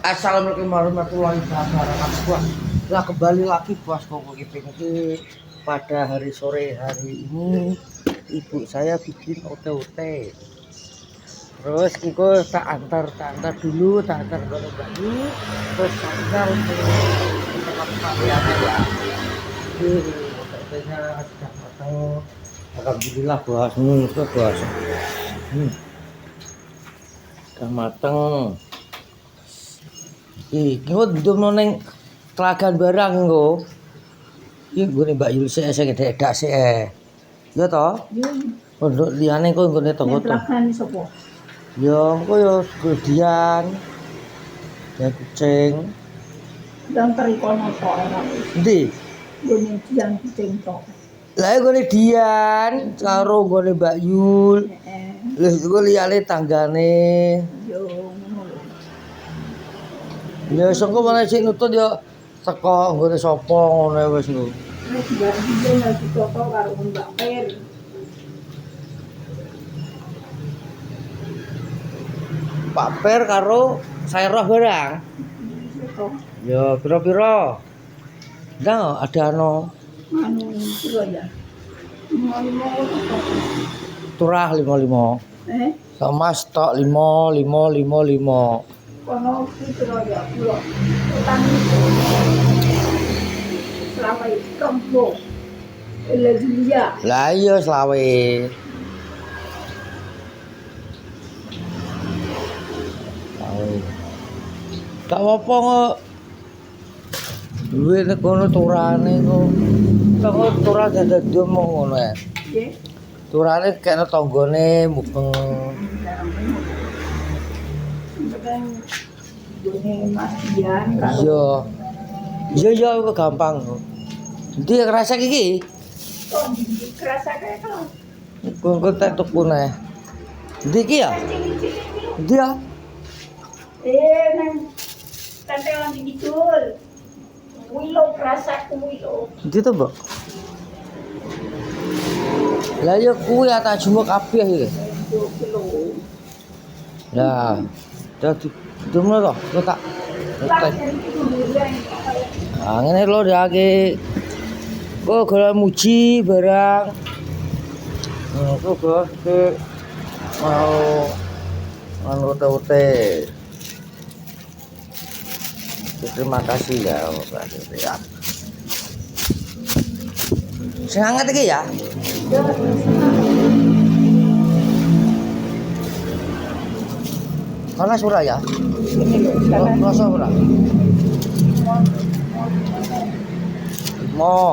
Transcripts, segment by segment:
Assalamualaikum warahmatullahi wabarakatuh. Nah, kembali lagi bos Koko Kiping ini pada hari sore hari ini ibu saya bikin ote-ote. Terus iku tak antar dulu, tak antar ke Bayu, terus tak antar untuk tempat kaliannya ya. Ini ote-otenya sudah matang. Alhamdulillah bos, itu bos. Sudah matang. Iki ndum ning telagan barang engko. Iki nggone Mbak Yulse sing edak sik. Ya toh? Yo, Pondok liyane kok nggone tonggo to. telagan sapa? Ya engko ya gedian. Ya kucing. Yang terikono tok ora. Endi? Gone yang kucing tok. Lah nggone Dian karo nggone Mbak Yul. Heeh. Lha iku liyane tanggane. Yo ngono lho. Ya sengko malah sik nutut ya teko nggone sapa ngono wis lho. Wis bar iki nek ditoto karo Mbak Per. Pak Per karo Sairah barang. Tok Ya pira-pira. Nah, ada anu anu piro ya? Mau tok. turah 55. Sama stok 5. Kono piro ya? Piro. Utang selama itu kampo. Julia. Lah iya selawe. Selawe. Gak apa-apa kok. Duwe nek kono turane kok. Kok turah dadi omong ngono ya. Nggih. Turane kene tanggane mubeng. Kan gone Mas Dian karo Iya. Iya kok gampang kok. Ndi kerasa iki? kok kerasa kayak kalau Kok tak tuku neh. Ndi iki ya? Ndi ya? nang tantelan digidul. Wilo kerasa wilo. Ndi to, Mbak? Lah ya kuwi tak jumuk kabeh iki. 2 kilo. Lah, dadi dumno to, kok tak. Ah, ngene lho diake. Kok golek muji barang. Kok ke mau anu ote-ote. Terima kasih ya, Pak. Ya. Sing hangat iki ya. Panas ora ya? Rasa ora? Lima.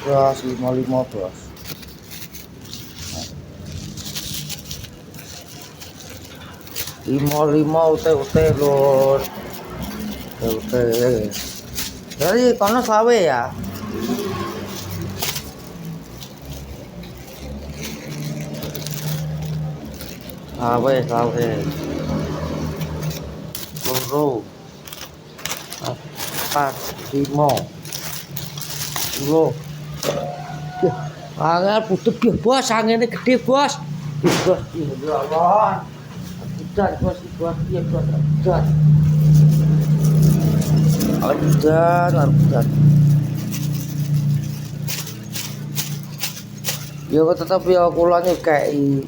Terus 5 bos. Lima ute lur. Ute. Jadi kono selawe ya. Selawe. Loro. 4, 5. 10. Angel putut ya bos, angene gede bos. Bos, ya Allah. Udah bos, ya bos. Udah. Ya kok tetep ya kulane kei.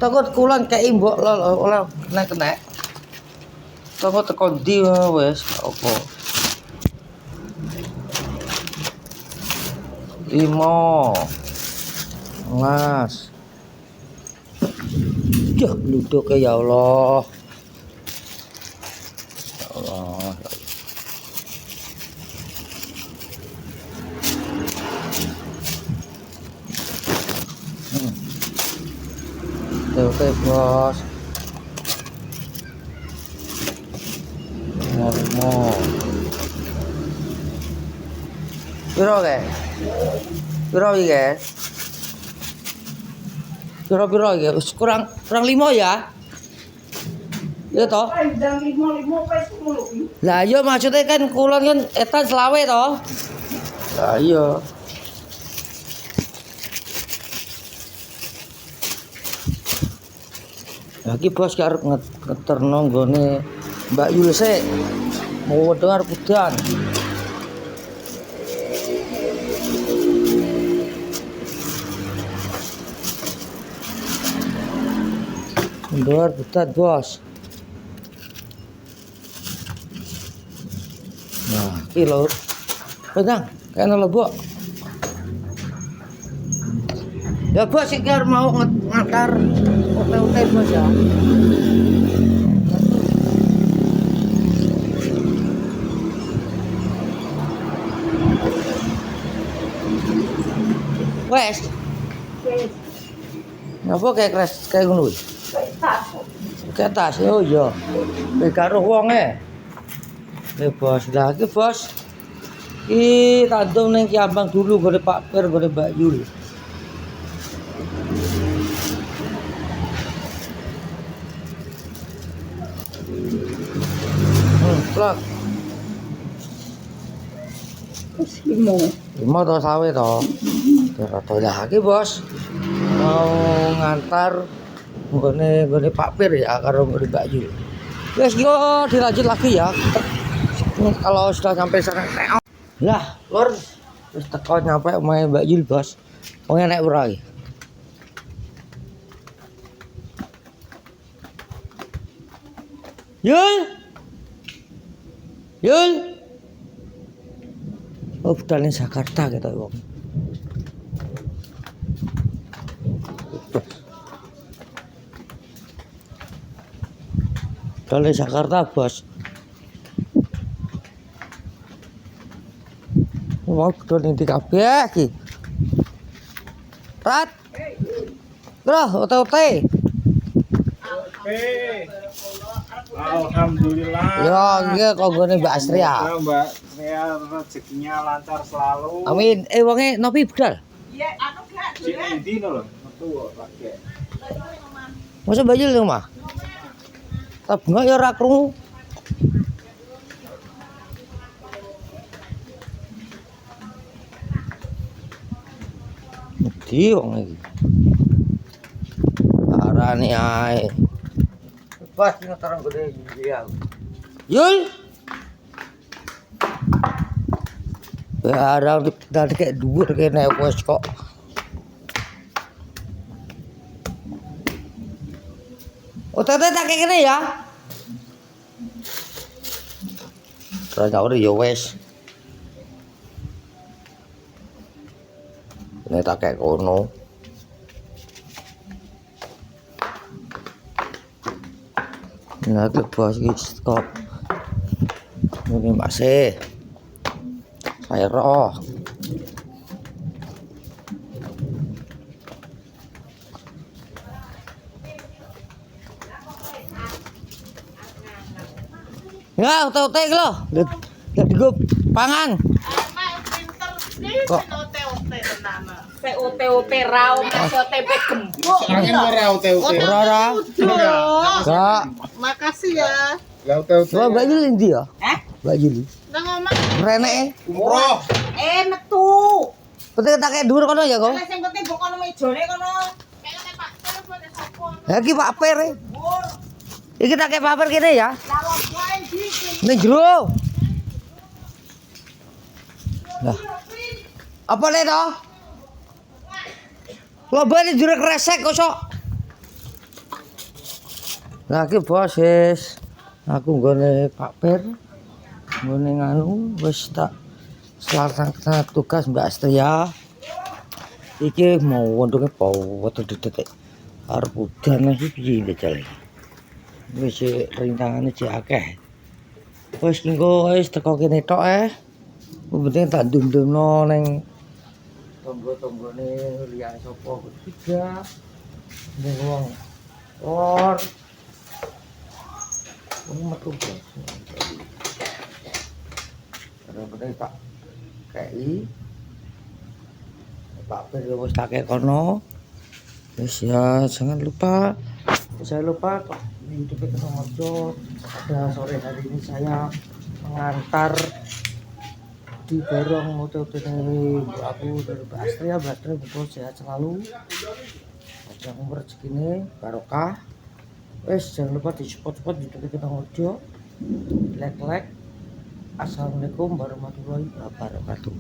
Takut kulan kei mbok oleh kena. Takut teko ndi wis apa. 5. Mas. Ya bluduk ya Allah. Ya Allah. Oke bos. Mau. Piro ke? Piro iki? Piro iki? Kurang 5 ya? Ya toh? Ndang 5 wis ngono. Lah iya maksudnya kan kulon kan etan selawe toh. Lah iya. Lagi bos ki arep ngeterno nggone Mbak Yul sik. Mau dengar kudan. Dengar kudan bos. Nah, ki lho. Pedang, kene lho, Bu. Ya bos iki arep mau ngantar hotel-hotel bos ya. Wes, Wis. ngapa kayak ngono kuwi? Tas. Kayak tas oh iya. Kayak karo wonge. Bos, lah iki bos. Iki tandung ning Kiambang dulu gone Pak Pir gone Mbak Yul. Plak. Wis limo. Lima to sawe to. Rata lah iki bos. Mau ngantar gone Pak Pir ya karo gone Mbak Yul. Wes yo dilanjut lagi ya. Kalau sudah sampai sana. Lah, lur wis teko nyampe omahe Mbak Yul, Bos. Wong enek ora iki? Yul. Yul. Oh, budalnya Jakarta gitu wong. Budalnya Jakarta, Bos. Mau budal ning ndi kabeh iki. Rat. Bro, ote-ote. Alhamdulillah. Ya, iki kok gone Mbak Astria. Semoga Mbak Astria rezekinya lancar selalu. Amin. Wonge nopi budal? Iya, anu gak Cik Edi lho, metu kok pakai. Masa baju di rumah? Tabungan ya ora krungu. Di wong iki. Arane ae. Pas ngeterang gede ya. Yul. Barang dari kayak dhuwur kene wis kok. Otote tak kayak gini ya. Terus udah ya wes. Ini tak kayak kono. Nah, ke bos stop. Ini masih. Saya roh. Ya, ote-ote iki lho. Lihat digo pangan. Kok POTOT rau masih tempe gembok. Angin ora ute-ute. ora. Enggak. Makasih ya. Lah ute-ute. Wah, Mbak Yuli ndi ya? Mbak Yuli. Nang omah Renek. Umroh. metu. Penting tak kayak dhuwur kono ya, kok. Sing penting mbok kono mejone kono. Kayane Pak Pir boleh sapa? Ya iki Pak Per. Iki tak kayak Pak Per kene ya. Kalau wae iki. Ning jero. Lah. Apa le to? Lobane jero kresek kok sok. Lah iki bos wis. Aku nggone Pak Per. Nggone nganu wis tak selaksana tugas Mbak Astria. Iki mau wondonge wetu detek. Arep udan iki piye jale. Wis rintangane cek akeh. Wis engko wis teko kene tok penting tak ndum-ndumno ning tonggo-tonggone liyane sapa ketiga. Ning wong or metu bos. Bener-bener Pak KI Pak Per wis tak kek kono. Wis ya jangan lupa di YouTube Mojo pada sore hari ini saya mengantar di barong motor dari aku dari Mbak Astria. Mbak Astria betul sehat selalu, panjang umur rezekine barokah. Wes jangan lupa di support di Twitter Audio, like. Assalamualaikum warahmatullahi wabarakatuh.